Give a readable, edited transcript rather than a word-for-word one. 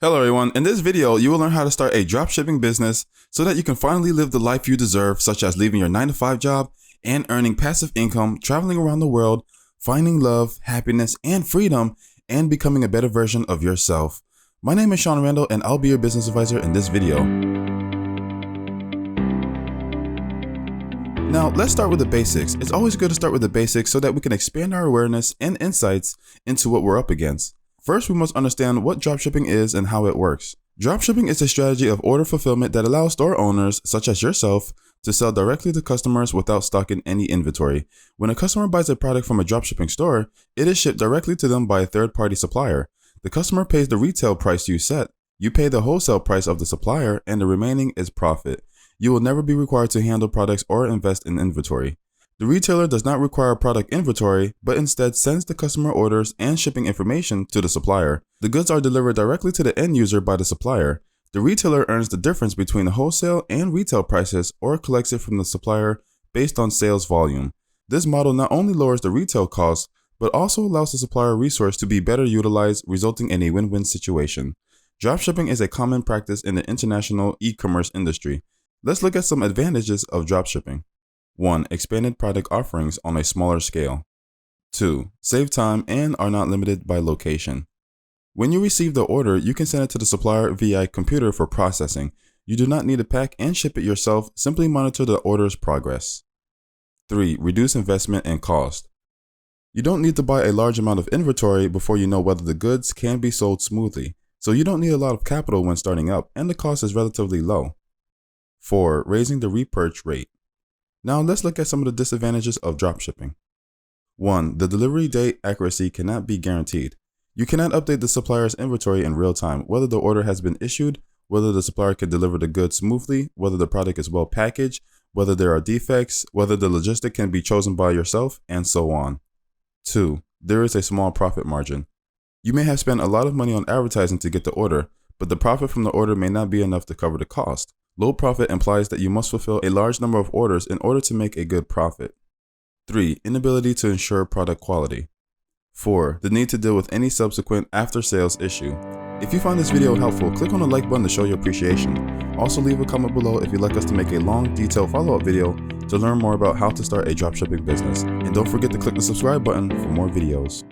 Hello everyone, in this video you will learn how to start a dropshipping business so that you can finally live the life you deserve, such as leaving your 9-to-5 job and earning passive income, traveling around the world, finding love, happiness, and freedom, and becoming a better version of yourself. My name is Shaun Randall and I'll be your business advisor in this video. Now let's start with the basics. It's always good to start with the basics so that we can expand our awareness and insights into what we're up against. First, we must understand what dropshipping is and how it works. Dropshipping is a strategy of order fulfillment that allows store owners, such as yourself, to sell directly to customers without stocking any inventory. When a customer buys a product from a dropshipping store, it is shipped directly to them by a third-party supplier. The customer pays the retail price you set. You pay the wholesale price of the supplier, and the remaining is profit. You will never be required to handle products or invest in inventory. The retailer does not require product inventory, but instead sends the customer orders and shipping information to the supplier. The goods are delivered directly to the end user by the supplier. The retailer earns the difference between the wholesale and retail prices or collects it from the supplier based on sales volume. This model not only lowers the retail costs, but also allows the supplier resource to be better utilized, resulting in a win-win situation. Dropshipping is a common practice in the international e-commerce industry. Let's look at some advantages of dropshipping. 1. Expanded product offerings on a smaller scale. 2. Save time and are not limited by location. When you receive the order, you can send it to the supplier via computer for processing. You do not need to pack and ship it yourself, simply monitor the order's progress. 3. Reduce investment and cost. You don't need to buy a large amount of inventory before you know whether the goods can be sold smoothly, so you don't need a lot of capital when starting up, and the cost is relatively low. 4. Raising the repurchase rate. Now let's look at some of the disadvantages of dropshipping. 1. The delivery date accuracy cannot be guaranteed. You cannot update the supplier's inventory in real time, whether the order has been issued, whether the supplier can deliver the goods smoothly, whether the product is well packaged, whether there are defects, whether the logistic can be chosen by yourself, and so on. 2. There is a small profit margin. You may have spent a lot of money on advertising to get the order, but the profit from the order may not be enough to cover the cost. Low profit implies that you must fulfill a large number of orders in order to make a good profit. 3. Inability to ensure product quality. 4. The need to deal with any subsequent after-sales issue. If you find this video helpful, click on the like button to show your appreciation. Also leave a comment below if you'd like us to make a long, detailed follow-up video to learn more about how to start a dropshipping business. And don't forget to click the subscribe button for more videos.